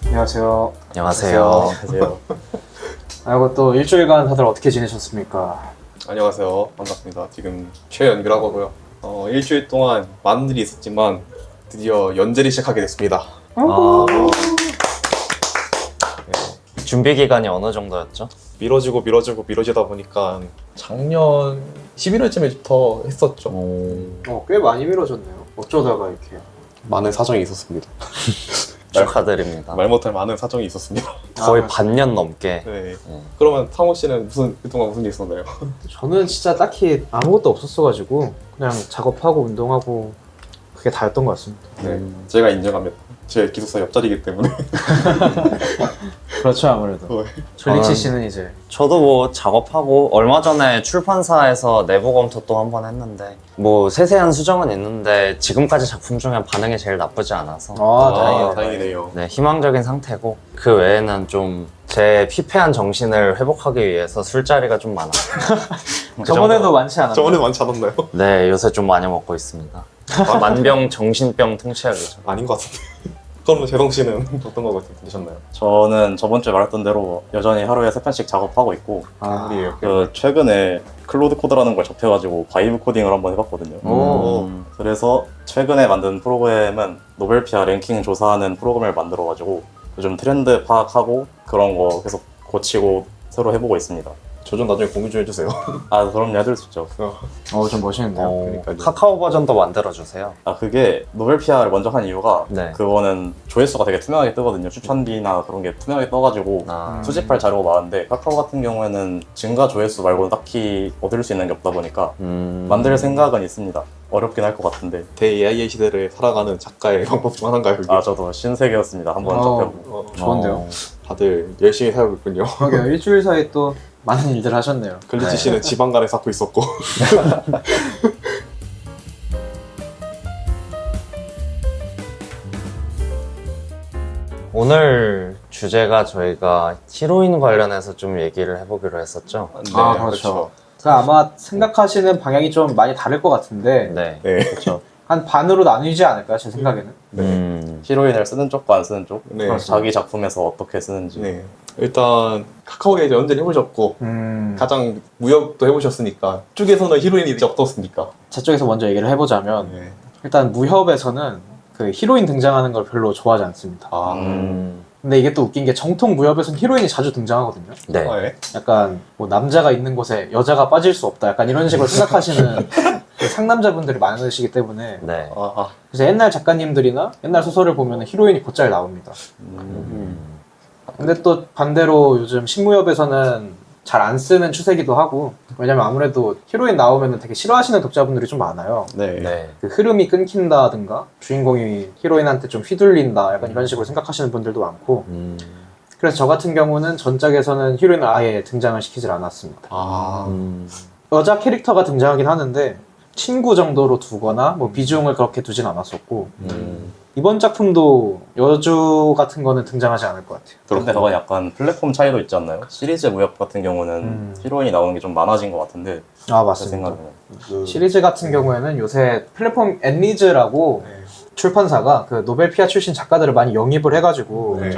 안녕하세요. 안녕하세요. 안녕하세요. 아이고 또 일주일간 다들 어떻게 지내셨습니까? 안녕하세요. 반갑습니다. 지금 최연규라고 하고요. 일주일 동안 많은 일이 있었지만 드디어 연재를 시작하게 됐습니다. 아, 준비 기간이 어느 정도였죠? 미뤄지다 보니까 작년 11월쯤부터 했었죠. 꽤 많이 미뤄졌네요. 어쩌다가 이렇게. 많은 사정이 있었습니다. 축하드립니다. 말 못할 많은 사정이 있었습니다. 거의 아, 반년 넘게. 네. 네. 그러면 상호 씨는 그동안 무슨 일 있었나요? 저는 진짜 딱히 아무것도 없었어가지고 그냥 작업하고 운동하고 그게 다였던 것 같습니다. 네. 제가 인정합니다. 제 기숙사 옆자리이기 때문에. 그렇죠 아무래도. 졸리치 씨는 이제 저도 뭐 작업하고 얼마 전에 출판사에서 내부 검토 또 한 번 했는데 뭐 세세한 수정은 있는데 지금까지 작품 중에 반응이 제일 나쁘지 않아서 다행이네요. 다행이네요. 네, 희망적인 상태고 그 외에는 좀 제 피폐한 정신을 회복하기 위해서 술자리가 좀 많아요. 저번에도 많지 않았나요? 저번에 많지 않았나요? 네, 요새 좀 많이 먹고 있습니다. 만병 정신병 통치하기죠. 아닌 것 같은데. 그러면 재동 씨는 어떤 거 되셨나요? 저는 저번 주에 말했던 대로 여전히 하루에 3편씩 작업하고 있고 우리 최근에 클로드 코드라는 걸 접해가지고 바이브 코딩을 한번 해봤거든요. 그래서 최근에 만든 프로그램은 노벨피아 랭킹 조사하는 프로그램을 만들어가지고 요즘 트렌드 파악하고 그런 거 계속 고치고 새로 해보고 있습니다. 저 좀 나중에 공유 좀 해주세요. 아 그럼 해줄 수 있죠. 좀 멋있는데요. 그러니까요. 카카오 버전도 만들어주세요. 그게 노벨피아를 먼저 한 이유가 네. 그거는 조회수가 되게 투명하게 뜨거든요. 추천비나 그런 게 투명하게 떠가지고 수집할 자료가 많은데 카카오 같은 경우에는 증가 조회수 말고는 딱히 얻을 수 있는 게 없다 보니까 만들 생각은 있습니다. 어렵긴 할 것 같은데. 대-AI 시대를 살아가는 작가의 방법 중 하나인가요? 그게? 저도 신세계였습니다. 한번 접해보고. 좋은데요. 다들 열심히 살고 있군요. 그러게요. 일주일 사이 또 많은 일들 하셨네요. 글리치 씨는 지방간에 쌓고 있었고. 오늘 주제가 저희가 히로인 관련해서 좀 얘기를 해보기로 했었죠. 그렇죠. 그러니까 아마 생각하시는 방향이 좀 많이 다를 것 같은데 네. 네. 그렇죠. 한 반으로 나뉘지 않을까요? 제 생각에는. 히로인을 쓰는 쪽과 안 쓰는 쪽, 네. 자기 작품에서 어떻게 쓰는지. 네. 일단 카카오에 이제 연재를 해보셨고 가장 무협도 해보셨으니까 쪽에서는 히로인이 이제 어떻습니까? 제 쪽에서 먼저 얘기를 해보자면 네. 일단 무협에서는 그 히로인 등장하는 걸 별로 좋아하지 않습니다. 근데 이게 또 웃긴 게 정통 무협에서는 히로인이 자주 등장하거든요. 네. 네. 약간 뭐 남자가 있는 곳에 여자가 빠질 수 없다 약간 이런 식으로 생각하시는 그 상남자분들이 많으시기 때문에 네. 그래서 옛날 작가님들이나 옛날 소설을 보면 히로인이 곧잘 나옵니다. 근데 또 반대로 요즘 신무협에서는 잘 안 쓰는 추세기도 하고, 왜냐면 아무래도 히로인 나오면 되게 싫어하시는 독자분들이 좀 많아요. 네. 네. 그 흐름이 끊긴다든가 주인공이 히로인한테 좀 휘둘린다 약간 이런 식으로 생각하시는 분들도 많고, 그래서 저 같은 경우는 전작에서는 히로인을 아예 등장을 시키질 않았습니다. 여자 캐릭터가 등장하긴 하는데 친구 정도로 두거나 뭐 비중을 그렇게 두진 않았었고, 이번 작품도 여주 같은 거는 등장하지 않을 것 같아요. 근데 그건 약간 플랫폼 차이도 있지 않나요? 시리즈 무협 같은 경우는 히로인이 나오는 게 좀 많아진 것 같은데 제 맞습니다. 생각에는. 시리즈 같은 경우에는 요새 플랫폼 앤리즈라고 출판사가 그 노벨피아 출신 작가들을 많이 영입을 해가지고 네.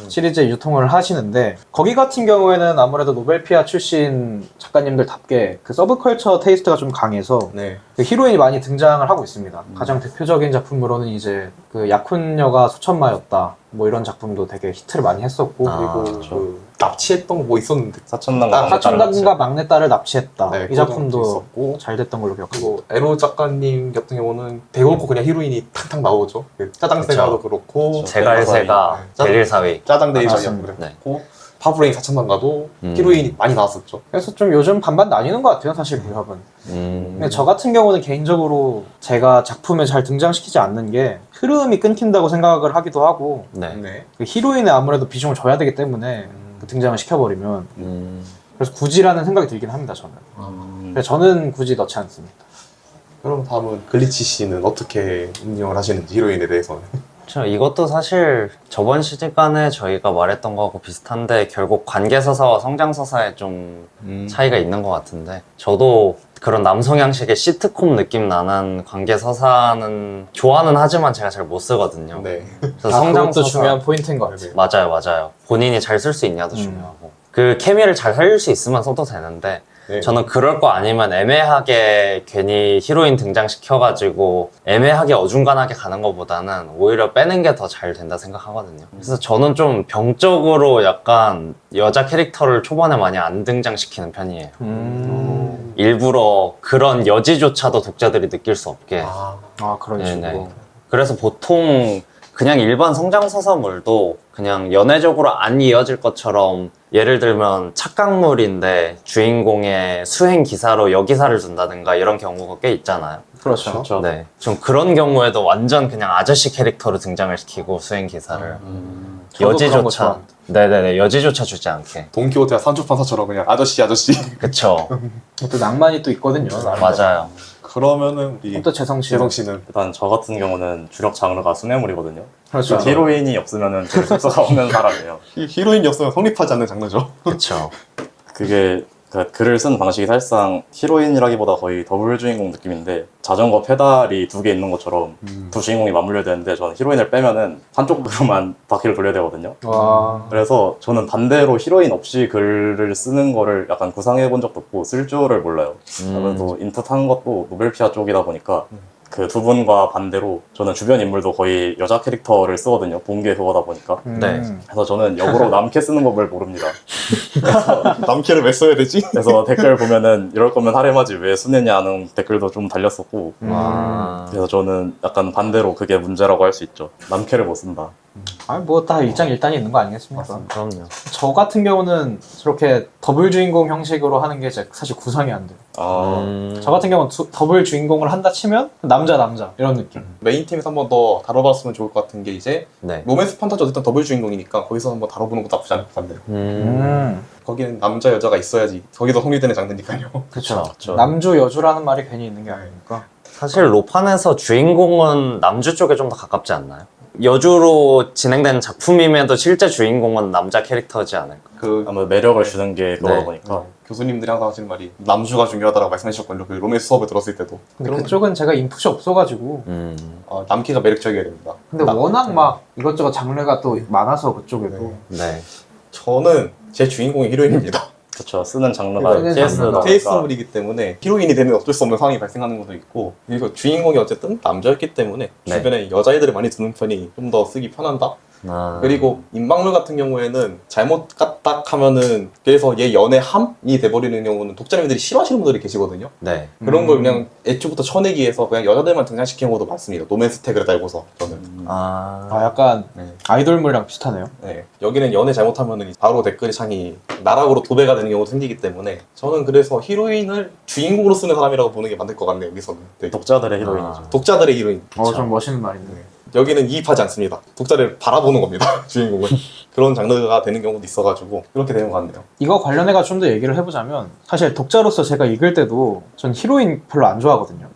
시리즈 유통을 하시는데, 거기 같은 경우에는 아무래도 노벨피아 출신 작가님들답게 그 서브컬처 테이스트가 좀 강해서 네. 그 히로인이 많이 등장을 하고 있습니다. 가장 대표적인 작품으로는 이제 그 약혼녀가 수천마였다 뭐 이런 작품도 되게 히트를 많이 했었고, 그리고 그 납치했던 거 뭐 있었는데 사천남과 사촌당과 막내딸을 납치했다. 네, 이 작품도 있었고, 잘 됐던 걸로 기억합니다. 그리고 에로 작가님 같은 경우는 대놓고 그냥 히로인이 탕탕 나오죠. 짜장새가도 그렇고 제갈새가 대릴사위. 짜장대리 맞습니다. 전이었고 파브레인 사천만가도 히로인이 많이 나왔었죠. 그래서 좀 요즘 반반 나뉘는 것 같아요, 사실 무협은. 근데 저 같은 경우는 개인적으로 제가 작품에 잘 등장시키지 않는 게 흐름이 끊긴다고 생각을 하기도 하고, 네. 그 히로인에 아무래도 비중을 줘야 되기 때문에 그 등장을 시켜버리면 그래서 굳이라는 생각이 들긴 합니다, 저는. 그래서 저는 굳이 넣지 않습니다. 그럼 다음은 글리치 씨는 어떻게 운영을 하시는지 히로인에 대해서는? 이것도 사실 저번 시간에 저희가 말했던 거하고 비슷한데 결국 관계서사와 성장서사에 좀 차이가 있는 것 같은데, 저도 그런 남성 양식의 시트콤 느낌 나는 관계 서사는 좋아는 하지만 제가 잘 못 쓰거든요. 네. 그래서 그것도 서사- 중요한 포인트인 것 같아요. 맞아요. 본인이 잘 쓸 수 있냐도 중요하고. 그 케미를 잘 살릴 수 있으면 써도 되는데, 네. 저는 그럴 거 아니면 애매하게 괜히 히로인 등장시켜가지고 애매하게 어중간하게 가는 것보다는 오히려 빼는 게 더 잘 된다 생각하거든요. 그래서 저는 좀 병적으로 약간 여자 캐릭터를 초반에 많이 안 등장시키는 편이에요. 일부러 그런 여지조차도 독자들이 느낄 수 없게. 그런 네네. 식으로. 그래서 보통 그냥 일반 성장서사물도 그냥 연애적으로 안 이어질 것처럼 예를 들면 착각물인데 주인공의 수행 기사로 여기사를 둔다든가 이런 경우가 꽤 있잖아요. 그렇죠. 네, 좀 그런 경우에도 완전 그냥 아저씨 캐릭터로 등장을 시키고 수행 기사를 저도 그런 거 여지조차 좋아합니다. 네네네 여지조차 주지 않게. 돈키호테와 산초판사처럼 그냥 아저씨 그쵸. 또 낭만이 또 있거든요. 맞아요. 그러면은 우리 또 재성 씨. 재성 씨는 일단 저 같은 경우는 주력 장르가 수뇌물이거든요. 그렇죠. 히로인이 없으면은 제 숙소가 없는 사람이에요. 히로인이 없으면 성립하지 않는 장르죠. 그쵸. 그게 그 글을 쓴 방식이 사실상 히로인이라기보다 거의 더블 주인공 느낌인데 자전거 페달이 두 개 있는 것처럼 두 주인공이 맞물려야 되는데 저는 히로인을 빼면은 한쪽으로만 바퀴를 돌려야 되거든요. 와. 그래서 저는 반대로 히로인 없이 글을 쓰는 거를 약간 구상해 본 적도 없고 쓸 줄을 몰라요. 아무래도 인풋한 것도 노벨피아 쪽이다 보니까 그 두 분과 반대로 저는 주변 인물도 거의 여자 캐릭터를 쓰거든요. 본 게 그거다 보니까. 네. 그래서 저는 역으로 남캐 쓰는 법을 모릅니다. 남캐를 왜 써야 되지? 그래서 댓글 보면은 이럴 거면 하렘하지 왜 쓰느냐는 댓글도 좀 달렸었고 와. 그래서 저는 약간 반대로 그게 문제라고 할 수 있죠. 남캐를 못 쓴다. 뭐 다 일장일단이 있는 거 아니겠습니까? 그럼요. 저 같은 경우는 저렇게 더블 주인공 형식으로 하는 게 사실 구상이 안 돼요. 저 같은 경우는 더블 주인공을 한다 치면 남자 이런 느낌. 메인 팀에서 한 번 더 다뤄봤으면 좋을 것 같은 게 이제 네. 로맨스 판타지 어쨌든 더블 주인공이니까 거기서 한번 다뤄보는 것도 나쁘지 않을 것 같네요. 거기는 남자 여자가 있어야지 거기도 성립되는 장르니까요. 그렇죠. 그쵸. 남주 여주라는 말이 괜히 있는 게 아니니까. 사실 로판에서 주인공은 남주 쪽에 좀 더 가깝지 않나요? 여주로 진행되는 작품임에도 실제 주인공은 남자 캐릭터지 않을까? 그 아무래도 매력을 주는 게 그거다 네. 보니까 교수님들이 항상 하시는 말이 남주가 중요하다고 말씀해 주셨거든요. 그 로맨스 수업을 들었을 때도. 근데 그쪽은 제가 인풋이 없어가지고. 남캐가 매력적이어야 됩니다. 근데 워낙 막 이것저것 장르가 또 많아서 그쪽에도. 네. 저는 제 주인공이 히로인입니다. 그쵸. 쓰는 장르가 쓰는 TS다 장르가 보니까 테이스물이기 때문에 히로인이 되면 어쩔 수 없는 상황이 발생하는 것도 있고 그리고 주인공이 어쨌든 남자였기 때문에 네. 주변에 여자애들을 많이 두는 편이 좀 더 쓰기 편한다. 그리고 인방물 같은 경우에는 잘못 딱 하면은 그래서 얘 연애함이 돼버리는 경우는 독자님들이 싫어하시는 분들이 계시거든요. 네. 그런 걸 그냥 애초부터 쳐내기 위해서 그냥 여자들만 등장시키는 것도 많습니다. 노맨스 태그를 달고서 저는. 약간 네. 아이돌물이랑 비슷하네요. 네. 여기는 연애 잘못하면은 바로 댓글 창이 나락으로 도배가 되는 경우도 생기기 때문에 저는 그래서 히로인을 주인공으로 쓰는 사람이라고 보는 게 맞을 것 같네요. 여기서는 되게. 독자들의 히로인이죠. 독자들의 히로인. 좀 멋있는 말인데. 여기는 이입하지 않습니다. 독자를 바라보는 겁니다. 주인공은. 그런 장르가 되는 경우도 있어가지고 그렇게 되는 것 같네요. 이거 관련해가 좀 더 얘기를 해보자면 사실 독자로서 제가 읽을 때도 전 히로인 별로 안 좋아하거든요.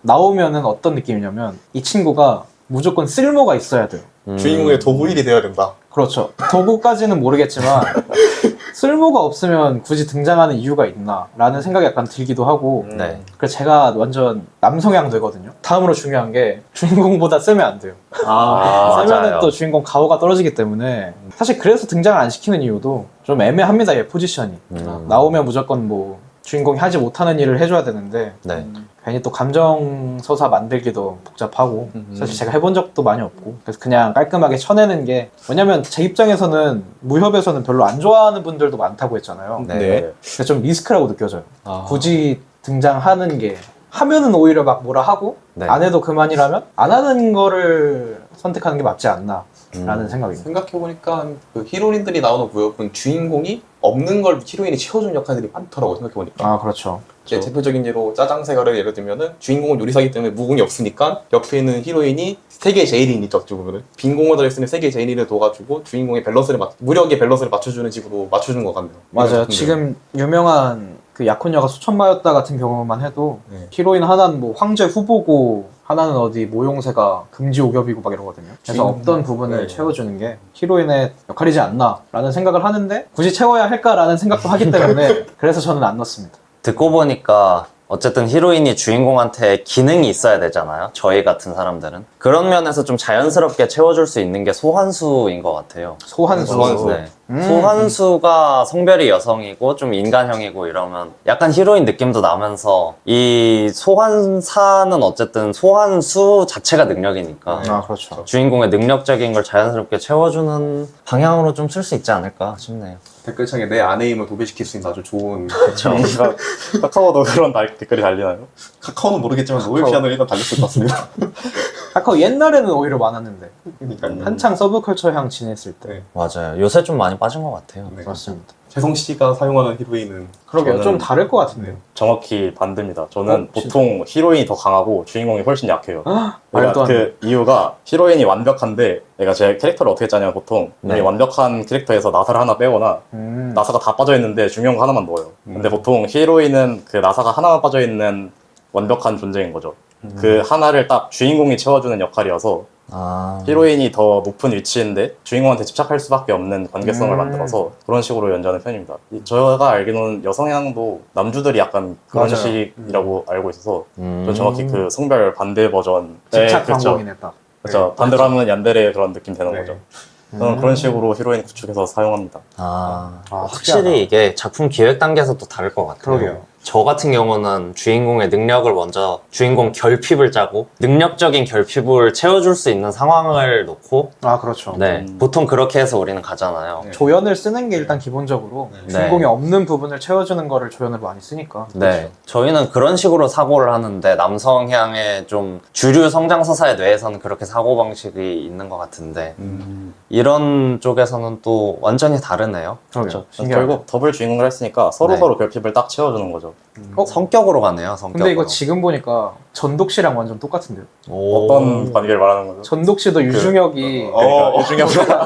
나오면은 어떤 느낌이냐면 이 친구가 무조건 쓸모가 있어야 돼요. 주인공의 도구일이 되어야 된다. 그렇죠. 도구까지는 모르겠지만 쓸모가 없으면 굳이 등장하는 이유가 있나 라는 생각이 약간 들기도 하고 네. 그래서 제가 완전 남성향 되거든요. 다음으로 중요한 게 주인공보다 세면 안 돼요. 세면은 맞아요. 또 주인공 가오가 떨어지기 때문에 사실 그래서 등장을 안 시키는 이유도 좀 애매합니다. 얘 포지션이. 나오면 무조건 뭐 주인공이 하지 못하는 일을 해줘야 되는데 네. 괜히 또 감정 서사 만들기도 복잡하고 사실 제가 해본 적도 많이 없고 그래서 그냥 깔끔하게 쳐내는 게 왜냐면 제 입장에서는 무협에서는 별로 안 좋아하는 분들도 많다고 했잖아요. 네. 그래서 좀 리스크라고 느껴져요. 굳이 등장하는 게 하면은 오히려 막 뭐라 하고 네. 안 해도 그만이라면 안 하는 거를 선택하는 게 맞지 않나 라는 생각입니다. 생각해보니까 그 히로인들이 나오는 무협은 주인공이 없는 걸 히로인이 채워주는 역할들이 많더라고 생각해보니까. 그렇죠. 대표적인 예로 짜장새가를 예를 들면은 주인공은 요리사기 때문에 무공이 없으니까 옆에 있는 히로인이 세계 제일인이죠 어찌 보면은 빈 공원을 쓰는 세계 제일인을 둬가지고 주인공의 밸런스를 무력의 밸런스를 맞춰주는 식으로 맞춰주는 것 같네요. 맞아요. 지금 유명한 그 약혼녀가 수천마였다 같은 경우만 해도 네. 히로인 하나는 뭐 황제 후보고 하나는 어디 모용새가 금지 오겹이고 막 이러거든요. 그래서 없던 부분을 채워주는 게 히로인의 역할이지 않나 라는 생각을 하는데 굳이 채워야 할까라는 생각도 하기 때문에 그래서 저는 안 넣습니다. 듣고 보니까 어쨌든 히로인이 주인공한테 기능이 있어야 되잖아요. 저희 같은 사람들은. 그런 면에서 좀 자연스럽게 채워줄 수 있는 게 소환수인 것 같아요. 소환수. 네. 소환수가 성별이 여성이고 좀 인간형이고 이러면 약간 히로인 느낌도 나면서 이 소환사는 어쨌든 소환수 자체가 능력이니까 아, 그렇죠. 주인공의 능력적인 걸 자연스럽게 채워주는 방향으로 좀 쓸 수 있지 않을까 싶네요. 댓글창에 내 아내임을 도배시킬 수 있는 아주 좋은 그렇죠. 카카오도 그런 댓글이 달리나요? 카카오는 모르겠지만 노벨 피아노는 일단 달렸을 것 같습니다. 카카오 옛날에는 오히려 많았는데 그러니까요. 한창 서브컬처향 지냈을 때. 네. 맞아요. 요새 좀 많이 빠진 것 같아요. 네. 맞습니다. 재성 씨가 사용하는 히로인은 그러게요. 저는- 좀 다를 것 같은데요. 정확히 반대입니다. 저는 진짜? 보통 히로인이 더 강하고 주인공이 훨씬 약해요. 아, 말도 안 돼. 그 이유가 히로인이 완벽한데 내가 제 캐릭터를 어떻게 짜냐면 보통 네. 이 완벽한 캐릭터에서 나사를 하나 빼거나 음. 나사가 다 빠져 있는데 중요한 거 하나만 넣어요. 근데 보통 히로인은 그 나사가 하나만 빠져 있는 완벽한 존재인 거죠. 그 하나를 딱 주인공이 채워주는 역할이어서 아, 히로인이 더 높은 위치인데 주인공한테 집착할 수밖에 없는 관계성을 음. 만들어서 그런 식으로 연주하는 편입니다. 제가 알기로는 여성향도 남주들이 약간 그런 맞아요. 식이라고 알고 있어서 전 음. 정확히 그 성별 반대 버전 집착 그렇죠. 광고이네 딱. 그렇죠. 반대로 하면 얀데레 그런 느낌 되는 네. 거죠. 저는 그런 식으로 히로인 구축해서 사용합니다. 아, 아, 확실히 특이하다. 이게 작품 기획 단계에서 또 다를 것 같아요. 그러게요. 저 같은 경우는 주인공의 능력을 먼저 주인공 결핍을 짜고 능력적인 결핍을 채워줄 수 있는 상황을 놓고 아, 그렇죠. 네, 보통 그렇게 해서 우리는 가잖아요. 네. 조연을 쓰는 게 일단 기본적으로 네. 주인공이 없는 부분을 채워주는 거를 조연을 많이 쓰니까. 네, 저희는 그런 식으로 사고를 하는데 남성향의 좀 주류 성장서사의 뇌에서는 그렇게 사고방식이 있는 것 같은데 이런 쪽에서는 또 완전히 다르네요. 그러게요. 신기하다. 결국 더블 주인공을 했으니까 서로 네. 서로 결핍을 딱 채워주는 거죠. 성격으로 가네요, 성격으로. 근데 이거 지금 보니까 전독 씨랑 완전 똑같은데요. 오. 어떤 관계를 말하는 거죠? 전독 씨도 유중혁이 그러니까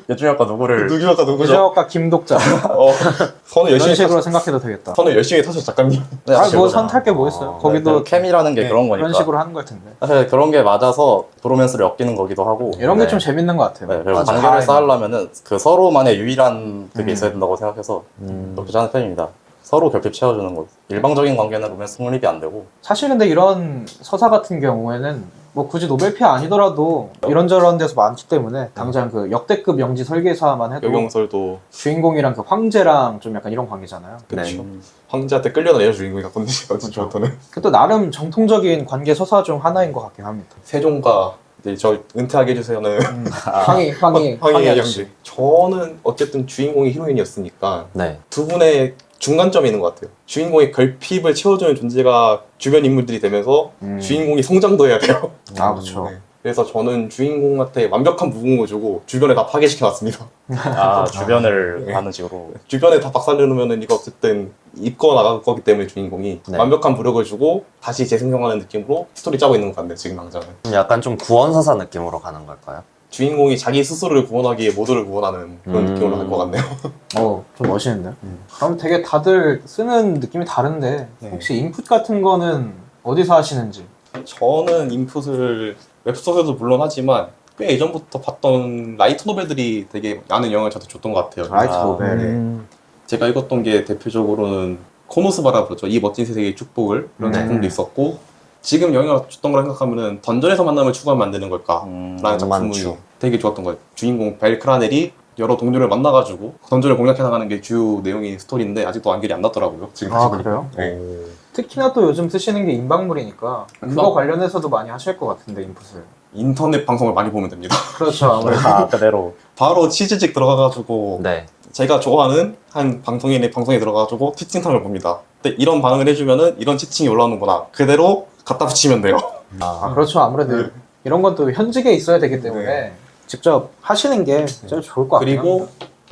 유중혁과 누구를 누구가 누구죠? 유중혁과 김독자 선을 이런 열심히 식으로 타셨, 생각해도 되겠다. 선을 열심히 타셨 작가님. 네, 아, 뭐 아시죠? 선 탈 게 뭐 있어요? 아, 거기도 그 캠이라는 게 네, 그런 거니까 그런 식으로 하는 걸 텐데. 사실 그런 게 맞아서 브로맨스를 엮이는 거기도 하고 이런 게 네. 좀 재밌는 것 같아요. 네, 그리고 맞아. 관계를 쌓으려면은 그 서로만의 유일한 그게 있어야 된다고 생각해서 음. 그렇게 하는 편입니다. 서로 결핍 채워주는 거. 일방적인 관계는 로맨스 성립이 안 되고 사실 근데 이런 서사 같은 경우에는 뭐 굳이 노벨피아 아니더라도 이런저런 데서 많기 때문에 당장 그 역대급 영지 설계사만 해도 여경설도 주인공이랑 그 황제랑 좀 약간 이런 관계잖아요. 그렇죠. 황제한테 끌려다녀 주인공이 갖고 있는 저부터는 그 또 나름 정통적인 관계 서사 중 하나인 것 같긴 합니다. 세종과 이제 저 은퇴하게 해주세요는 황희 황희 아저씨. 형제. 저는 어쨌든 주인공이 히로인이었으니까 네. 두 분의 중간점이 있는 것 같아요. 주인공의 결핍을 채워주는 존재가 주변 인물들이 되면서 주인공이 성장도 해야 돼요. 아, 그렇죠. 네. 그래서 저는 주인공한테 완벽한 무궁을 주고 주변에 다 파괴시켜놨습니다. 주변을 네. 하는 식으로 주변에 다 박살내놓으면은 이거 어쨌든 입고 나갈 거기 때문에 주인공이 네. 완벽한 부력을 주고 다시 재생성하는 느낌으로 스토리 짜고 있는 것 같네요. 지금 당장은. 약간 좀 구원서사 느낌으로 가는 걸까요? 주인공이 자기 스스로를 구원하기에 모두를 구원하는 그런 느낌으로 갈 것 같네요. 좀 멋있는데? 그럼 되게 다들 쓰는 느낌이 다른데 네. 혹시 인풋 같은 거는 어디서 하시는지? 저는 인풋을 웹소설도 물론 하지만 꽤 예전부터 봤던 라이트 노벨들이 되게 많은 영향을 저한테 줬던 것 같아요. 라이트 아, 노벨. 네. 제가 읽었던 게 대표적으로는 코노스바라 부르죠. 이 멋진 세상의 축복을 이런 네. 작품도 있었고 지금 영향을 줬던 걸 생각하면은 던전에서 만남을 추구하면 안 되는 걸까? 라는 작품이 만추. 되게 좋았던 거예요. 주인공 벨크라넬이 여러 동료를 만나가지고 던전을 공략해 나가는 게 주요 내용인 스토리인데 아직도 완결이 안 났더라고요. 지금 아, 보니까. 그래요? 네. 특히나 또 요즘 쓰시는 게 인방물이니까 그거 관련해서도 많이 하실 것 같은데 인풋을. 인터넷 방송을 많이 보면 됩니다. 그렇죠. 아무래도. 그대로 바로 치즈직 들어가가지고 네. 제가 좋아하는 한 방송인의 방송에 들어가가지고 채팅창을 봅니다. 근데 이런 반응을 해주면은 이런 채팅이 올라오는구나. 그대로 갖다 붙이면 돼요. 아, 그렇죠. 아무래도 네. 이런 건 또 현직에 있어야 되기 때문에 직접 하시는 게 제일 좋을 것 같아요. 그리고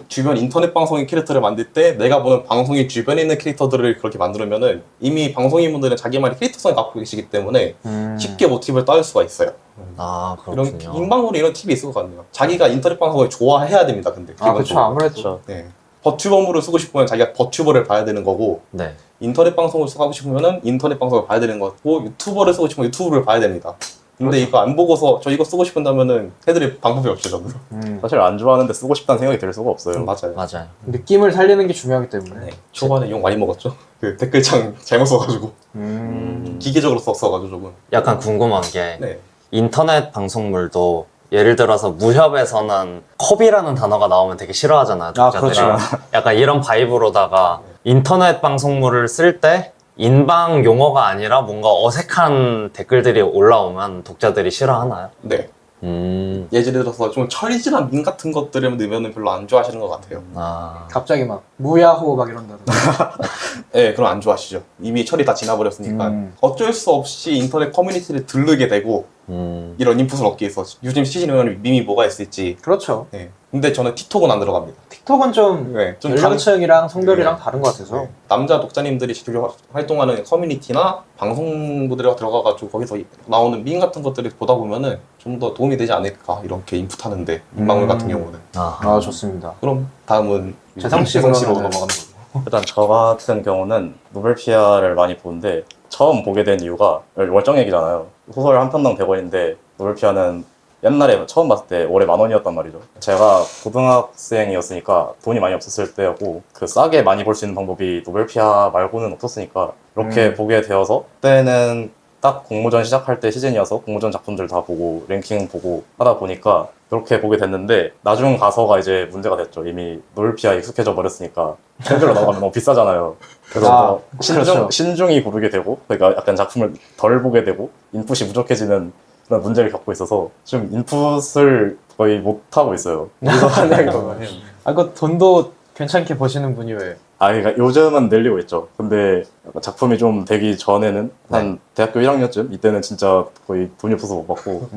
주변 인터넷 방송인 캐릭터를 만들 때 내가 보는 방송인 주변에 있는 캐릭터들을 그렇게 만들면은 이미 방송인분들은 자기만의 캐릭터성을 갖고 계시기 때문에 쉽게 모티브를 따을 수가 있어요. 아, 이런 그렇군요. 인방물이 이런 팁이 있을 것 같네요. 자기가 인터넷 방송을 좋아해야 됩니다. 근데 아, 그렇죠. 기본적으로. 아무래도. 그렇죠. 네. 버튜버물을 쓰고 싶으면 자기가 버튜버를 봐야 되는 거고 네. 인터넷 방송을 하고 싶으면은 인터넷 방송을 봐야 되는 거고 유튜버를 쓰고 싶으면 유튜브를 봐야 됩니다. 근데 이거 안 보고서 저 이거 쓰고 싶은다면은 해드릴 방법이 없죠, 저는. 사실 안 좋아하는데 쓰고 싶다는 생각이 들 수가 없어요. 맞아요. 맞아요. 느낌을 살리는 게 중요하기 때문에. 네. 초반에 욕 많이 먹었죠. 그 댓글창 잘못 써가지고 음. 기계적으로 썼어가지고 조금. 약간 궁금한 게 네. 인터넷 방송물도 예를 들어서 무협에서는 컵이라는 단어가 나오면 되게 싫어하잖아요. 독자들이. 그렇죠. 약간 이런 바이브로다가 인터넷 방송물을 쓸 때 인방 용어가 아니라 뭔가 어색한 댓글들이 올라오면 독자들이 싫어하나요? 네. 음. 예를 들어서 좀 철진한 밈 같은 것들을 넣으면 별로 안 좋아하시는 것 같아요. 아. 갑자기 막 무야호 막 이런다든가. 네, 그럼 안 좋아하시죠. 이미 철이 다 지나버렸으니까 어쩔 수 없이 인터넷 커뮤니티를 들르게 되고 이런 인풋을 얻기 위해서 요즘 시즌에는 밈이 뭐가 있을지. 그렇죠. 네. 근데 저는 틱톡은 안 들어갑니다. 틱톡은 좀 네, 좀 연령층이랑 성별이랑 네. 다른 것 같아서. 네. 남자 독자님들이 주로 활동하는 커뮤니티나 방송부들에 들어가가지고 거기서 나오는 밈 같은 것들을 보다 보면은 좀 더 도움이 되지 않을까 이렇게 인풋하는데 인방울 같은 경우는. 아, 좋습니다. 그럼 다음은 재성 씨 재성 씨로 그러면은- 넘어가는 거고. 일단 저 같은 경우는 노벨 피아를 많이 보는데 처음 보게 된 이유가 월정 얘기잖아요. 소설 한 편당 100원인데 노벨 피아는 옛날에 처음 봤을 때 올해 10,000원이었단 말이죠. 제가 고등학생이었으니까 돈이 많이 없었을 때였고 그 싸게 많이 볼 수 있는 방법이 노벨 피아 말고는 없었으니까 이렇게 보게 되어서 그때는 딱 공모전 시작할 때 시즌이어서 공모전 작품들 다 보고 랭킹 보고 하다 보니까 이렇게 보게 됐는데 나중 가서가 이제 문제가 됐죠. 이미 노벨 피아에 익숙해져 버렸으니까 팬들로 나가면 너무 비싸잖아요. 그래서 그렇죠. 신중히 고르게 되고 그러니까 약간 작품을 덜 보게 되고 인풋이 부족해지는 그런 문제를 겪고 있어서 좀 인풋을 거의 못 하고 있어요. 그래서 아, 그 돈도 괜찮게 버시는 분이 왜? 그러니까 요즘은 늘리고 있죠. 근데 약간 작품이 좀 되기 전에는 한 대학교 1학년쯤 이때는 진짜 거의 돈이 없어서 못 봤고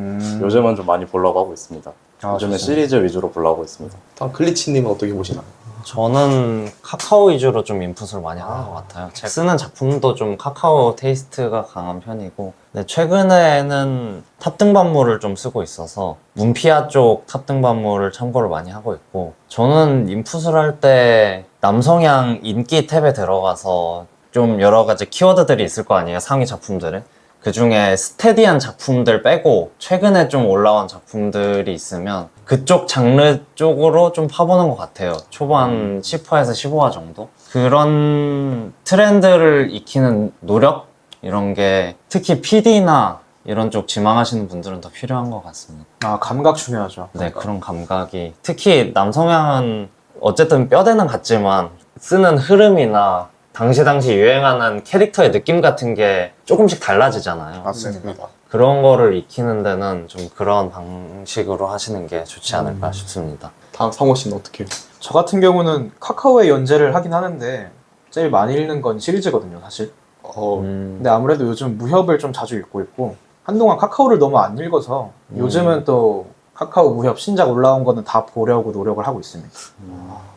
요즘은 좀 많이 보려고 하고 있습니다. 아, 요즘은 좋습니다. 시리즈 위주로 보려고 하고 있습니다. 다음 클리치님은 어떻게 보시나요? 저는 카카오 위주로 좀 인풋을 많이 하는 것 같아요. 제가 쓰는 작품도 좀 카카오 테이스트가 강한 편이고, 근데 최근에는 탑등반물을 좀 쓰고 있어서 문피아 쪽 탑등반물을 참고를 많이 하고 있고, 저는 인풋을 할 때 남성향 인기 탭에 들어가서 좀 여러 가지 키워드들이 있을 거 아니에요, 상위 작품들은. 그 중에 스테디한 작품들 빼고 최근에 좀 올라온 작품들이 있으면 그쪽 장르 쪽으로 좀 파보는 것 같아요. 초반 10화에서 15화 정도? 그런 트렌드를 익히는 노력? 이런 게 특히 PD나 이런 쪽 지망하시는 분들은 더 필요한 것 같습니다. 아, 감각 중요하죠. 네, 그런 감각이. 특히 남성향은 어쨌든 뼈대는 같지만 쓰는 흐름이나 당시 유행하는 캐릭터의 느낌 같은 게 조금씩 달라지잖아요. 맞습니다. 그런 거를 익히는 데는 좀 그런 방식으로 하시는 게 좋지 않을까 싶습니다. 다음 성호 씨는 어떻게? 저 같은 경우는 카카오에 연재를 하긴 하는데 제일 많이 읽는 건 시리즈거든요, 사실. 근데 아무래도 요즘 무협을 좀 자주 읽고 있고 한동안 카카오를 너무 안 읽어서 요즘은 또 카카오 무협 신작 올라온 거는 다 보려고 노력을 하고 있습니다.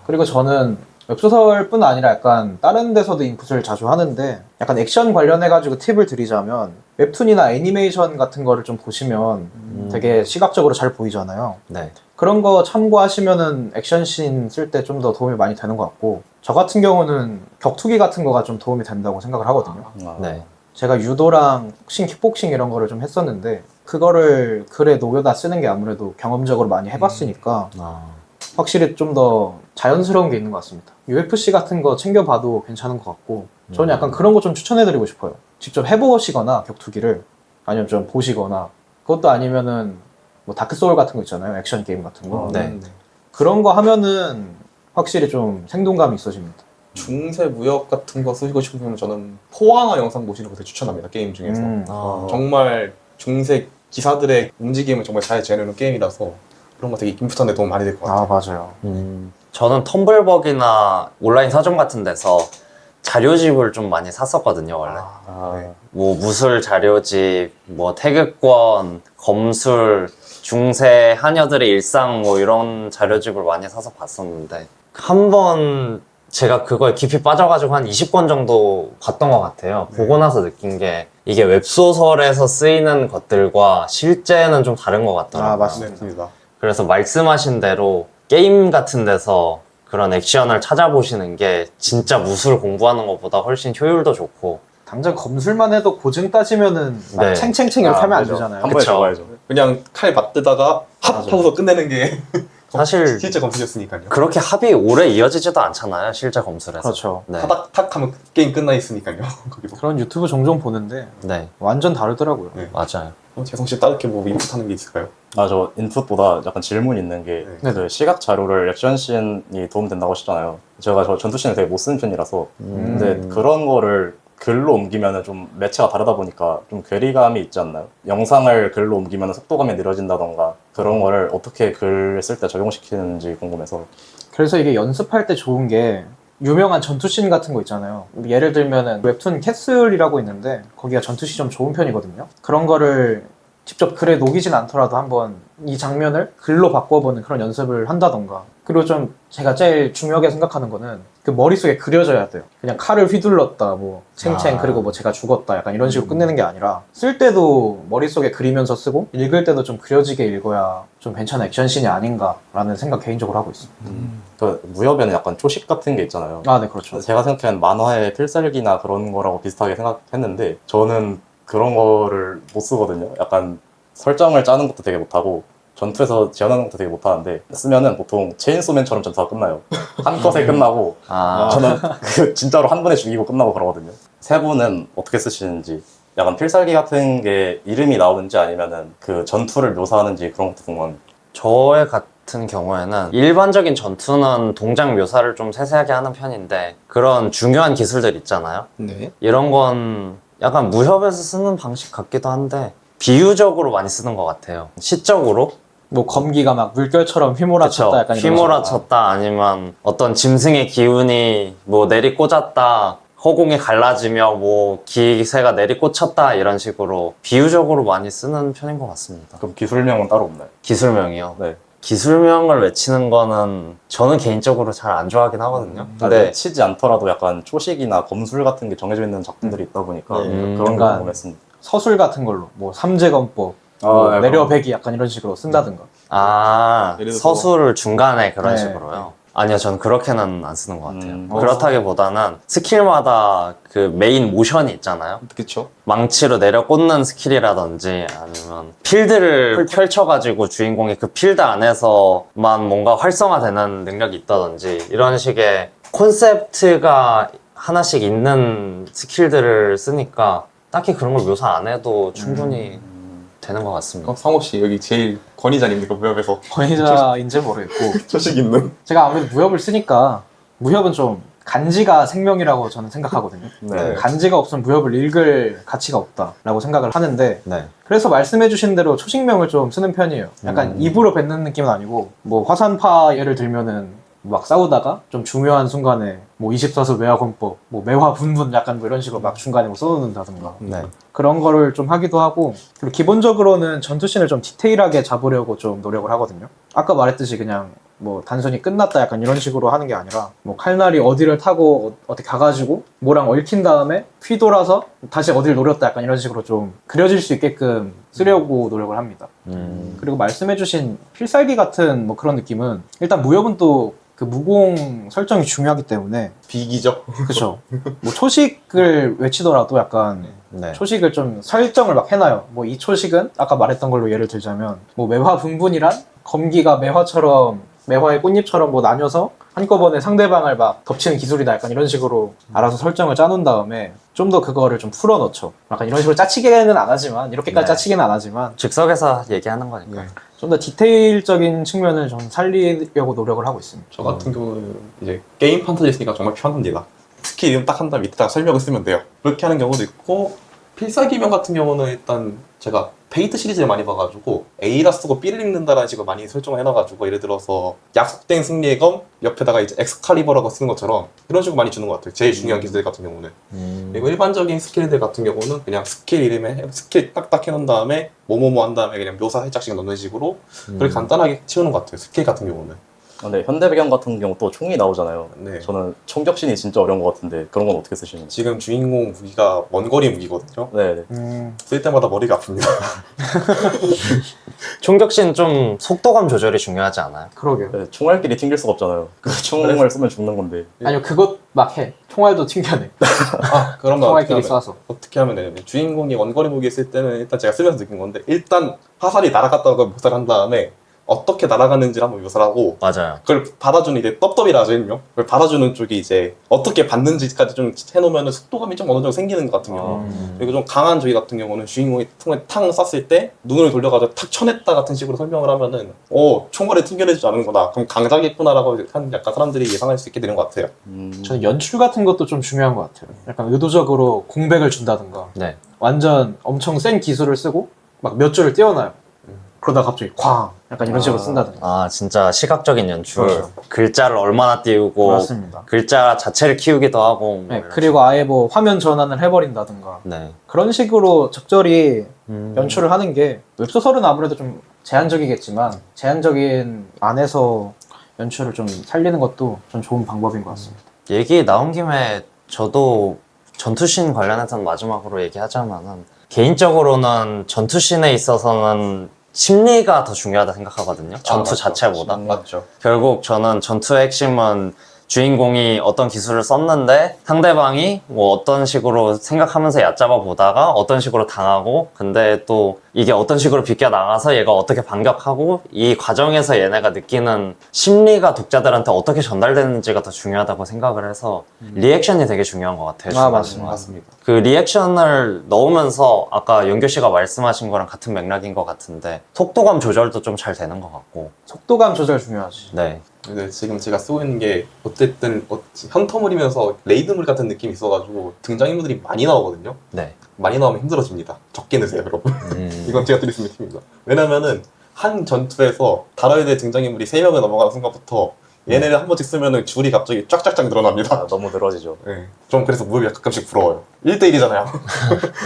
그리고 저는 웹소설뿐 아니라 약간 다른 데서도 인풋을 자주 하는데 약간 액션 관련해가지고 팁을 드리자면 웹툰이나 애니메이션 같은 거를 좀 보시면 되게 시각적으로 잘 보이잖아요. 네. 그런 거 참고하시면은 액션씬 쓸 때 좀 더 도움이 많이 되는 것 같고 저 같은 경우는 격투기 같은 거가 좀 도움이 된다고 생각을 하거든요. 네. 제가 유도랑 복싱, 킥복싱 이런 거를 좀 했었는데 그거를 글에 녹여다 쓰는 게 아무래도 경험적으로 많이 해봤으니까 확실히 좀 더 자연스러운 게 있는 것 같습니다. UFC 같은 거 챙겨봐도 괜찮은 것 같고 저는 약간 그런 거 좀 추천해드리고 싶어요. 직접 해보시거나 격투기를 아니면 좀 보시거나 그것도 아니면은 뭐 다크소울 같은 거 있잖아요. 액션 게임 같은 거. 네. 그런 거 하면은 확실히 좀 생동감이 있어집니다. 중세 무협 같은 거 쓰시고 싶으면 저는 포화나 영상 보시는 거 되게 추천합니다. 게임 중에서. 정말 중세 기사들의 움직임을 정말 잘 재현해놓은 게임이라서 그런 거 되게 인풋하는 데 도움 많이 될 것 같아요. 아, 맞아요. 저는 텀블벅이나 온라인 서점 같은 데서 자료집을 좀 많이 샀었거든요, 원래. 네. 뭐 무술 자료집, 뭐 태극권, 검술, 중세 하녀들의 일상 뭐 이런 자료집을 많이 사서 봤었는데 한번 제가 그거에 깊이 빠져가지고 한 20권 정도 봤던 것 같아요. 보고 나서 느낀 게 이게 웹소설에서 쓰이는 것들과 실제는 좀 다른 것 같더라고요. 아, 맞습니다. 맞습니다. 그래서 말씀하신 대로 게임 같은 데서 그런 액션을 찾아보시는 게 진짜 무술 공부하는 것보다 훨씬 효율도 좋고 당장 검술만 해도 고증 따지면은 막 네. 챙챙챙 이렇게 하면 안 그죠. 되잖아요. 한 번에 그쵸. 잡아야죠. 그냥 칼 맞대다가 합 맞아. 하고서 끝내는 게 사실 실제 검술이었으니까요. 그렇게 합이 오래 이어지지도 않잖아요. 실제 검술에서. 그렇죠. 네. 타닥 탁 하면 게임 끝나 있으니까요. 거기서. 그런 유튜브 종종 보는데 네. 완전 다르더라고요. 네. 맞아요. 재성 씨 다르게 뭐 인풋하는 게 있을까요? 저 인풋보다 약간 질문 있는 게 네. 그 시각 자료를 액션씬이 도움된다고 하시잖아요. 제가 저 전투씬을 되게 못 쓰는 편이라서 근데 그런 거를 글로 옮기면 좀 매체가 다르다 보니까 좀 괴리감이 있지 않나요? 영상을 글로 옮기면 속도감이 느려진다던가 그런 거를 어떻게 글 쓸 때 적용시키는지 궁금해서. 그래서 이게 연습할 때 좋은 게 유명한 전투씬 같은 거 있잖아요. 예를 들면은 웹툰 캐슬이라고 있는데 거기가 전투씬 좀 좋은 편이거든요. 그런 거를 직접 글에 녹이진 않더라도 한번 이 장면을 글로 바꿔보는 그런 연습을 한다던가. 그리고 좀 제가 제일 중요하게 생각하는 거는 그 머릿속에 그려져야 돼요. 그냥 칼을 휘둘렀다, 뭐 챙챙, 그리고 뭐 제가 죽었다, 약간 이런 식으로 끝내는 게 아니라 쓸 때도 머릿속에 그리면서 쓰고 읽을 때도 좀 그려지게 읽어야 좀 괜찮은 액션씬이 아닌가라는 생각 개인적으로 하고 있습니다. 그 무협에는 약간 초식 같은 게 있잖아요. 아, 네, 그렇죠. 제가 생각하는 만화의 필살기나 그런 거라고 비슷하게 생각했는데 저는 그런 거를 못 쓰거든요. 약간 설정을 짜는 것도 되게 못하고 전투에서 제안하는 것도 되게 못하는데 쓰면은 보통 체인소맨처럼 전투가 끝나요. 한 컷에 끝나고 저는 그 진짜로 한 번에 죽이고 끝나고 그러거든요. 세 분은 어떻게 쓰시는지 약간 필살기 같은 게 이름이 나오는지 아니면은 그 전투를 묘사하는지 그런 것도 궁금합니다. 저의 같은 경우에는 일반적인 전투는 동작 묘사를 좀 세세하게 하는 편인데 그런 중요한 기술들 있잖아요. 네. 이런 건 약간 무협에서 쓰는 방식 같기도 한데 비유적으로 많이 쓰는 것 같아요. 시적으로. 뭐 검기가 막 물결처럼 휘몰아쳤다, 그쵸. 약간 이런 휘몰아쳤다 아니면 어떤 짐승의 기운이 뭐 내리꽂았다, 허공이 갈라지며 뭐 기세가 내리꽂혔다 이런 식으로 비유적으로 많이 쓰는 편인 것 같습니다. 그럼 기술명은 따로 없나요? 기술명이요. 네. 기술명을 외치는 거는 저는 개인적으로 잘 안 좋아하긴 하거든요. 근데 근데 치지 않더라도 약간 초식이나 검술 같은 게 정해져 있는 작품들이 있다 보니까 그런 거 약간 궁금했습니다. 서술 같은 걸로 뭐 삼재검법, 뭐 네, 내려배기 약간 이런 식으로 쓴다든가. 예를 들어서- 서술을 중간에 그런 네, 식으로요. 아니요, 전 그렇게는 안 쓰는 것 같아요. 어. 그렇다기보다는 스킬마다 그 메인 모션이 있잖아요. 그쵸? 망치로 내려 꽂는 스킬이라든지 아니면 필드를 펼쳐가지고 주인공이 그 필드 안에서만 뭔가 활성화되는 능력이 있다든지 이런 식의 콘셉트가 하나씩 있는 스킬들을 쓰니까 딱히 그런 걸 묘사 안 해도 충분히 되는 것 같습니다. 상호 씨 여기 제일 권위자님니까 무협에서 권위자인지 모르겠고 초식 있는. 제가 아무래도 무협을 쓰니까 무협은 좀 간지가 생명이라고 저는 생각하거든요. 네. 간지가 없으면 무협을 읽을 가치가 없다라고 생각을 하는데 네. 그래서 말씀해주신 대로 초식명을 좀 쓰는 편이에요. 약간 입으로 뱉는 느낌은 아니고 뭐 화산파 예를 들면은 막 싸우다가 좀 중요한 순간에 뭐 24수 매화권법, 뭐 매화분분 약간 뭐 이런 식으로 막 중간에 뭐 써놓는다든가 네. 그런 거를 좀 하기도 하고 그리고 기본적으로는 전투씬을 좀 디테일하게 잡으려고 좀 노력을 하거든요. 아까 말했듯이 그냥 뭐 단순히 끝났다 약간 이런 식으로 하는 게 아니라 뭐 칼날이 어디를 타고 어디 가가지고 뭐랑 얽힌 다음에 휘돌아서 다시 어디를 노렸다 약간 이런 식으로 좀 그려질 수 있게끔 쓰려고 노력을 합니다. 그리고 말씀해주신 필살기 같은 뭐 그런 느낌은 일단 무협은 또 그 무공 설정이 중요하기 때문에 비기죠. 그쵸. 뭐 초식을 외치더라도 약간 네. 초식을 좀 설정을 막 해놔요. 뭐 이 초식은 아까 말했던 걸로 예를 들자면 뭐 매화 분분이란 검기가 매화처럼 매화의 꽃잎처럼 뭐 나뉘어서 한꺼번에 상대방을 막 덮치는 기술이다 약간 이런 식으로 알아서 설정을 짜놓은 다음에 좀 더 그거를 좀 풀어넣죠. 약간 이런 식으로 짜치게는 안 하지만 이렇게까지 네. 짜치게는 안 하지만 즉석에서 얘기하는 거니까. 좀 더 디테일적인 측면을 좀 살리려고 노력을 하고 있습니다. 저 같은 경우는 이제 게임 판타지 있으니까 정말 편합니다. 스킬 이름 딱 한 다음에 밑에다가 설명을 쓰면 돼요. 그렇게 하는 경우도 있고 필살기명 같은 경우는 일단 제가 페이트 시리즈를 많이 봐가지고 A라 쓰고 B를 읽는다라는 식으로 많이 설정을 해놔가지고 예를 들어서 약속된 승리의 검 옆에다가 이제 엑스칼리버라고 쓰는 것처럼 이런 식으로 많이 주는 것 같아요. 제일 중요한 기술들 같은 경우는. 그리고 일반적인 스킬들 같은 경우는 그냥 스킬 이름에 스킬 딱딱 해놓은 다음에 뭐뭐뭐 한 다음에 그냥 묘사 살짝씩 넣는 식으로 그렇게 간단하게 치우는 것 같아요. 스킬 같은 경우는. 근데 현대 배경 같은 경우 또 총이 나오잖아요. 네. 저는 총격신이 진짜 어려운 것 같은데 그런 건 어떻게 쓰시는지. 지금 주인공 무기가 원거리 무기거든요. 네. 쓸 때마다 머리가 아픕니다. 총격신 좀 속도감 조절이 중요하지 않아요? 그러게요. 네, 총알끼리 튕길 수가 없잖아요. 그 총을 쏘면 죽는 건데. 아니요, 그것 막 해. 총알도 튕겨내. 아, 그러면 총알끼리 쏴서. 어떻게 하면 되냐면 주인공이 원거리 무기 쓸 때는 일단 제가 쓰면서 느낀 건데 일단 화살이 날아갔다고 묘사를 한 다음에 어떻게 날아가는지를 한번 묘사를 하고 맞아요. 그걸 받아주는 이제 떡더비라 하죠 일명. 그걸 받아주는 쪽이 이제 어떻게 받는지까지 좀 해놓으면 속도감이 좀 어느 정도 생기는 것 같은 경우. 그리고 좀 강한 조이 같은 경우는 주인공이 총에 탕 쐈을 때 눈을 돌려가지고 탁 쳐냈다 같은 식으로 설명을 하면은 총알을 튕겨내지 않는구나. 그럼 강자겠구나라고 약간 사람들이 예상할 수 있게 되는 것 같아요. 저는 연출 같은 것도 좀 중요한 것 같아요. 약간 의도적으로 공백을 준다든가 네. 완전 엄청 센 기술을 쓰고 막 몇 줄을 띄워놔요. 그러다 갑자기 쾅! 약간 이런 식으로 쓴다든가. 아 진짜 시각적인 연출. 그렇죠. 글자를 얼마나 띄우고 맞습니다. 글자 자체를 키우기도 하고. 뭐 네, 이런 그리고 아예 뭐 화면 전환을 해버린다든가. 네. 그런 식으로 적절히 음. 연출을 하는 게 웹소설은 아무래도 좀 제한적이겠지만 제한적인 안에서 연출을 좀 살리는 것도 좀 좋은 방법인 것 같습니다. 얘기 나온 김에 저도 전투씬 관련해서는 마지막으로 얘기하자면은 개인적으로는 전투씬에 있어서는 심리가 더 중요하다 생각하거든요. 전투 맞죠. 자체보다. 맞죠. 결국 저는 전투의 핵심은 주인공이 어떤 기술을 썼는데 상대방이 뭐 어떤 식으로 생각하면서 얕잡아 보다가 어떤 식으로 당하고 근데 또 이게 어떤 식으로 비껴나가서 얘가 어떻게 반격하고 이 과정에서 얘네가 느끼는 심리가 독자들한테 어떻게 전달되는지가 더 중요하다고 생각을 해서 리액션이 되게 중요한 것 같아요. 아, 중간중간. 맞습니다. 그 리액션을 넣으면서 아까 연규 씨가 말씀하신 거랑 같은 맥락인 것 같은데 속도감 조절도 좀 잘 되는 것 같고 속도감 조절 중요하지. 네. 근데 지금 제가 쓰고 있는 게 어쨌든 현터물이면서 레이드물 같은 느낌이 있어가지고 등장인물들이 많이 나오거든요. 네. 많이 나오면 힘들어집니다. 적게 넣으세요, 여러분. 음. 이건 제가 드리는 팁입니다. 왜냐면은 한 전투에서 다뤄야 될 등장인물이 3명을 넘어가는 순간부터 얘네를 한 번씩 쓰면은 줄이 갑자기 쫙쫙쫙 늘어납니다. 아, 너무 늘어지죠. 네. 좀 그래서 무릎이 가끔씩 부러워요. 1대1이잖아요.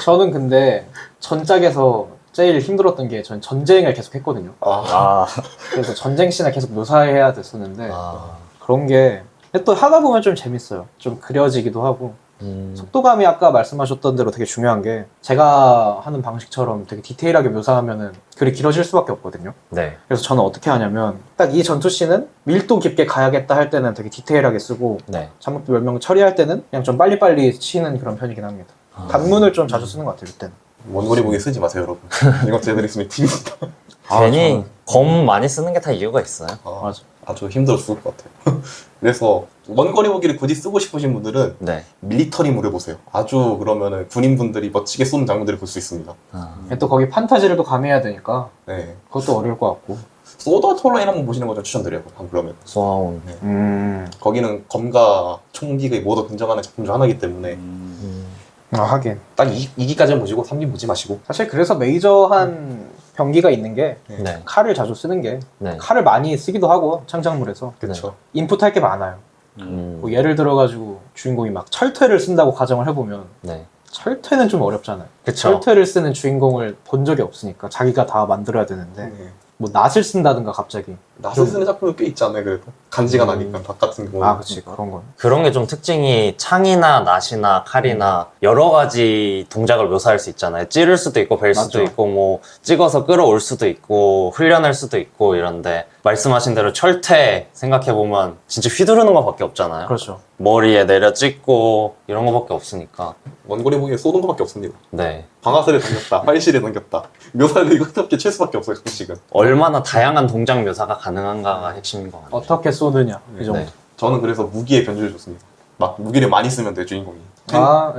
저는 근데 전작에서 제일 힘들었던 게 전 전쟁을 계속 했거든요. 아, 그래서 전쟁 씬을 계속 묘사해야 됐었는데 아. 그런 게 또 하다 보면 좀 재밌어요. 좀 그려지기도 하고 음. 속도감이 아까 말씀하셨던 대로 되게 중요한 게 제가 하는 방식처럼 되게 디테일하게 묘사하면은 글이 길어질 수밖에 없거든요. 네. 그래서 저는 어떻게 하냐면 딱 이 전투 씬은 밀도 깊게 가야겠다 할 때는 되게 디테일하게 쓰고 네. 장벽도 몇 명 처리할 때는 그냥 좀 빨리빨리 치는 그런 편이긴 합니다. 단문을 좀 자주 쓰는 것 같아요, 이때는. 원거리 무기 쓰지 마세요, 여러분. 이건 제가 드리는 팁입니다. 괜히 검 많이 쓰는 게 다 이유가 있어요. 맞아. 아주 힘들어 죽을 것 같아요. 그래서 원거리 무기를 굳이 쓰고 싶으신 분들은 네. 밀리터리물을 보세요. 아주 그러면은 군인분들이 멋지게 쏘는 장면들을 볼 수 있습니다. 아. 또 거기 판타지를 또 가미해야 되니까 네. 그것도 어려울 것 같고. 소더 토라인 한번 보시는 거 좀 추천드려요. 그러면 소아온. 거기는 검과 총기가 모두 등장하는 작품 중 하나이기 때문에 아, 하긴. 딱 2기까지만 보시고 3기 보지 마시고. 사실 그래서 메이저한 병기가 있는 게 네. 칼을 자주 쓰는 게 네. 칼을 많이 쓰기도 하고 창작물에서 그렇죠. 인풋 할 게 많아요. 뭐 예를 들어가지고 주인공이 막 철퇴를 쓴다고 가정을 해보면 네. 철퇴는 좀 어렵잖아요. 그쵸. 철퇴를 쓰는 주인공을 본 적이 없으니까 자기가 다 만들어야 되는데 네. 뭐 낫을 쓴다든가 갑자기. 낫을 쓰는 작품도 꽤 있잖아요. 그래도 간지가 나니까 닭 같은 거. 아, 그치. 그런 건. 그런 게 좀 특징이 창이나 낫이나 칼이나 여러 가지 동작을 묘사할 수 있잖아요. 찌를 수도 있고 벨 수도 맞죠. 있고 뭐 찍어서 끌어올 수도 있고 훈련할 수도 있고 이런데 말씀하신 대로 철퇴 생각해보면 진짜 휘두르는 것밖에 없잖아요. 그렇죠. 머리에 내려 찍고 이런 것밖에 없으니까. 원거리 무기에 쏘는 것밖에 없습니다. 네. 방아쇠를 당겼다, 활실을 당겼다. 묘사를 이것저것 칠 수밖에 없어요. 가끔씩은. 얼마나 다양한 동작 묘사가 가능한가가 핵심인 것 같아요. 어떻게 쏘느냐. 이 정도. 네. 저는 그래서 무기의 변주를 줬습니다. 막 무기를 많이 쓰면 돼 주인공이. 네.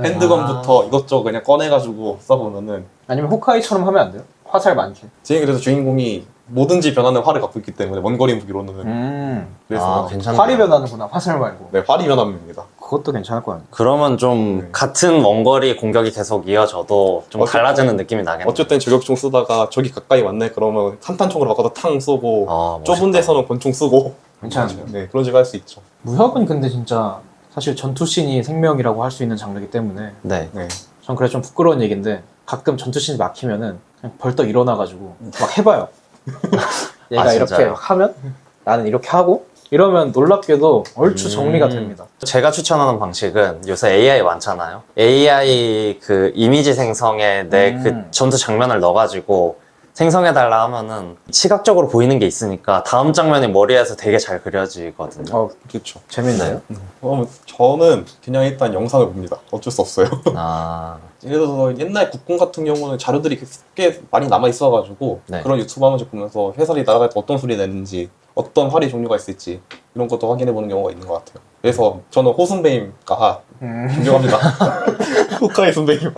핸드건부터 이것저것 그냥 꺼내가지고 써보면은 아니면 호카이처럼 하면 안 돼요? 화살 많게. 지금 그래서 주인공이 뭐든지 변하는 활을 갖고 있기 때문에 원거리 무기로는 그래서 괜찮네. 활이 변하는구나. 화살 말고. 네, 활이 변합니다. 그것도 괜찮을 거 아니에요. 그러면 좀 네. 같은 원거리 공격이 계속 이어져도 좀 어쨌든- 달라지는 느낌이 나겠네요. 어쨌든 저격총 쓰다가 저기 가까이 왔네 그러면 산탄총으로 바꿔서 탕 쏘고 아, 좁은 멋있다. 데서는 권총 쓰고 괜찮아요. 네, 그런 식으로 할 수 있죠. 무협은 근데 진짜 사실 전투씬이 생명이라고 할 수 있는 장르이기 때문에 네. 네. 전 그래 좀 부끄러운 얘기인데 가끔 전투씬이 막히면은 그냥 벌떡 일어나가지고 막 해봐요. 얘가 아, 이렇게 진짜요? 하면 나는 이렇게 하고 이러면 놀랍게도 얼추 정리가 됩니다. 제가 추천하는 방식은 요새 AI 많잖아요. AI 그 이미지 생성에 내 그 전투 장면을 넣어가지고 생성해달라 하면은 시각적으로 보이는 게 있으니까 다음 장면이 머리에서 되게 잘 그려지거든요. 그렇죠. 재밌네요. 저는 그냥 일단 영상을 봅니다. 어쩔 수 없어요. 아, 예를 들어서 옛날 국궁 같은 경우는 자료들이 꽤 많이 남아 있어가지고 네. 그런 유튜브 한 번씩 보면서 해설이 날아갈 때 어떤 소리 내는지 어떤 활이 종류가 있을지 이런 것도 확인해 보는 경우가 있는 것 같아요. 그래서 저는 호순베임과 존경합니다. 후카이 순베임.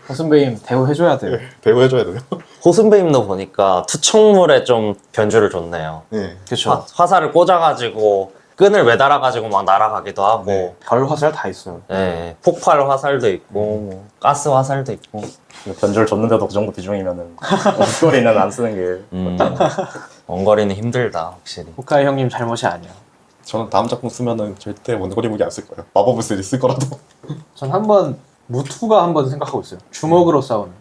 호순베임 대우해줘야 돼요. 배우해줘야 돼요. 호순베임도 보니까 투척물에 좀 변주를 줬네요. 네. 그렇죠. 화살을 꽂아가지고 끈을 매달아가지고 막 날아가기도 하고 네. 별 화살 다 있어요. 네, 폭발 화살도 있고 뭐 가스 화살도 있고 변주를 줬는데도 그 정도 비중이면은 원거리는 안 쓰는 게 원거리는 힘들다 확실히. 후카이 형님 잘못이 아니야. 저는 다음 작품 쓰면은 절대 원거리 무기 안 쓸 거예요. 마법을 쓸 거라도. 전 한번 무투가 한번 생각하고 있어요. 주먹으로 싸우는.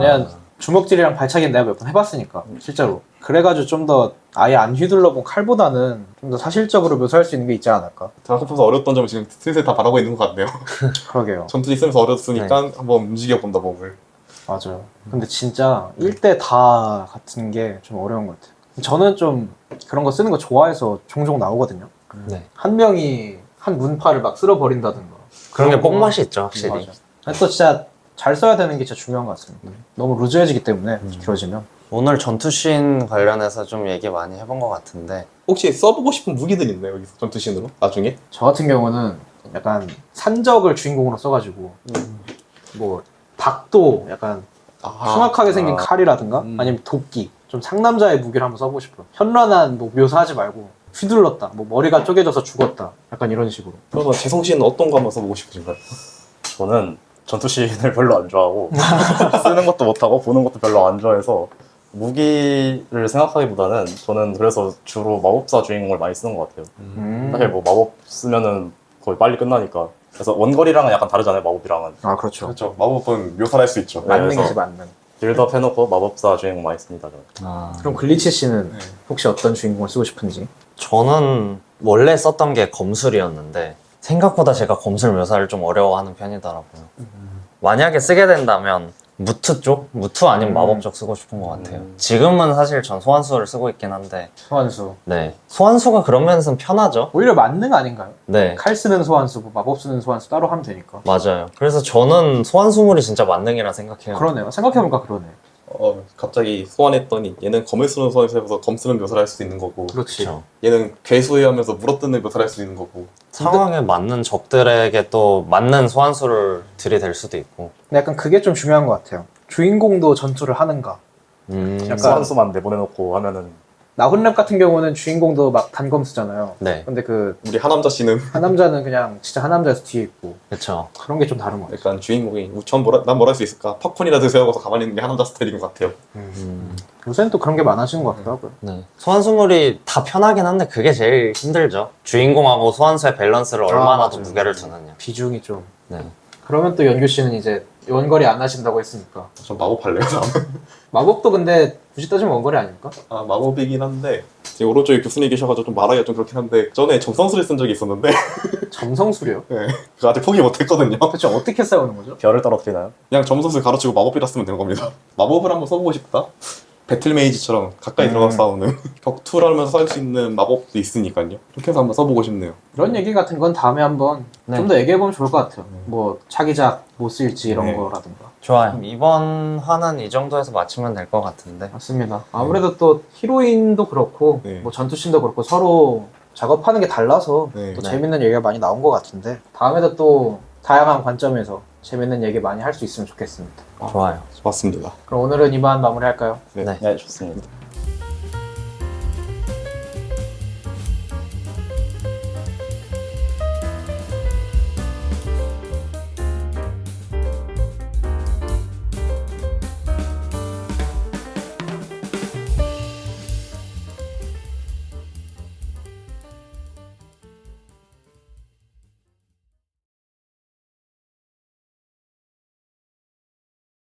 왜냐면 주먹질이랑 발차기는 내가 몇 번 해봤으니까 실제로. 그래가지고 좀 더 아예 안 휘둘러본 칼보다는 좀 더 사실적으로 묘사할 수 있는 게 있지 않을까. 생각해보면서 어려웠던 점을 지금 슬슬 다 바라고 있는 것 같네요. 그러게요. 전투 있으면서 어렸으니까 한번 움직여본다 몸을. 맞아요. 근데 진짜 1대 다 같은 게 좀 어려운 것 같아요. 저는 좀 그런 거 쓰는 거 좋아해서 종종 나오거든요. 네. 한 명이 한 문파를 막 쓸어버린다든가. 그런 게 거. 뽕맛이 있죠 확실히. 맞아. 근데 또 진짜 잘 써야 되는 게 진짜 중요한 것 같습니다. 너무 루즈해지기 때문에 길어지면. 오늘 전투씬 관련해서 좀 얘기 많이 해본 것 같은데 혹시 써보고 싶은 무기들 있나요? 여기서 전투신으로? 나중에? 저 같은 경우는 약간 산적을 주인공으로 써가지고 뭐 닭도 약간 흉악하게 생긴 칼이라든가 아니면 도끼 좀 상남자의 무기를 한번 써보고 싶어요. 현란한 뭐 묘사하지 말고 휘둘렀다 뭐 머리가 쪼개져서 죽었다 약간 이런 식으로. 그러면 재성씨는 어떤 거 한번 써보고 싶으신가요? 저는 전투씬을 별로 안 좋아하고 쓰는 것도 못하고 보는 것도 별로 안 좋아해서 무기를 생각하기보다는 저는 그래서 주로 마법사 주인공을 많이 쓰는 것 같아요. 사실 뭐 마법 쓰면은 거의 빨리 끝나니까. 그래서 원거리랑은 약간 다르잖아요, 마법이랑은. 아 그렇죠. 그렇죠. 마법은 묘사할 수 있죠. 만능이지 그래서 만능. 빌드업 해놓고 마법사 주인공 많이 씁니다, 저는. 그럼 글리치 씨는 혹시 어떤 주인공을 쓰고 싶은지? 저는 원래 썼던 게 검술이었는데 생각보다 제가 검술 묘사를 좀 어려워하는 편이더라고요. 만약에 쓰게 된다면 무트 쪽? 무트 아니면 마법 쪽 쓰고 싶은 것 같아요. 지금은 사실 전 소환수를 쓰고 있긴 한데 소환수. 네, 소환수가 그런 면에서는 편하죠. 오히려 만능 아닌가요? 네, 칼 쓰는 소환수, 뭐 마법 쓰는 소환수 따로 하면 되니까. 맞아요. 그래서 저는 소환수물이 진짜 만능이라 생각해요. 그러네요. 생각해보니까 그러네. 갑자기 소환했더니 얘는 검을 쓰는 소환에서 해서 검 쓰는 묘사를 할 수 있는 거고 그렇지. 그렇죠. 얘는 괴수에 하면서 물어뜯는 묘사를 할 수 있는 거고. 상황에 맞는 적들에게 또 맞는 소환수를 들이댈 수도 있고. 근데 약간 그게 좀 중요한 것 같아요. 주인공도 전투를 하는가. 약간- 소환수만 내보내놓고 하면은 나훈랩 같은 경우는 주인공도 막 단검 쓰잖아요. 네, 근데 그 우리 하남자 씨는 한 남자는 그냥 진짜 한 남자에서 뒤에 있고 그렇죠. 그런 게 좀 다른 것 같아요. 약간 주인공이 난 뭘 할 수 있을까? 팝콘이라 드세요 하고서 가만히 있는 게 하남자 스타일인 것 같아요. 요새는 또 그런 게 많아지는 것 같기도 하고요. 네. 소환수물이 다 편하긴 한데 그게 제일 힘들죠. 주인공하고 소환수의 밸런스를 얼마나 더 맞아요. 무게를 두느냐. 비중이 좀. 네. 그러면 또 연규 씨는 이제 원거리 안 하신다고 했으니까 전 마법 할래요. 마법도 근데 굳이 따지면 원거리 아닙니까? 마법이긴 한데 지금 오른쪽에 교수님 계셔가지고 좀 말하기가 좀 그렇긴 한데 전에 점성술을 쓴 적이 있었는데 점성술이요? 네, 그거 아직 포기 못했거든요. 대체 어떻게 싸우는 거죠? 별을 떨어뜨리나요? 그냥 점성술 가르치고 마법이라 쓰면 되는 겁니다. 마법을 한번 써보고 싶다? 배틀메이지처럼 가까이 들어가서 싸우는 격투라면서 할 수 있는 마법도 있으니까요. 그렇게 해서 한번 써보고 싶네요. 이런 얘기 같은 건 다음에 한번 네. 좀 더 얘기해보면 좋을 것 같아요. 뭐 차기작 뭐 쓸지 이런 네. 거라든가. 좋아요. 이번 화는 이 정도에서 마치면 될 것 같은데. 맞습니다. 아무래도 또 히로인도 그렇고 네. 뭐 전투씬도 그렇고 서로 작업하는 게 달라서 네. 또 네. 재밌는 얘기가 많이 나온 것 같은데 다음에도 또 다양한 관점에서 재밌는 얘기 많이 할 수 있으면 좋겠습니다. 좋아요. 좋았습니다. 그럼 오늘은 이만 마무리할까요? 네. 네. 네, 좋습니다.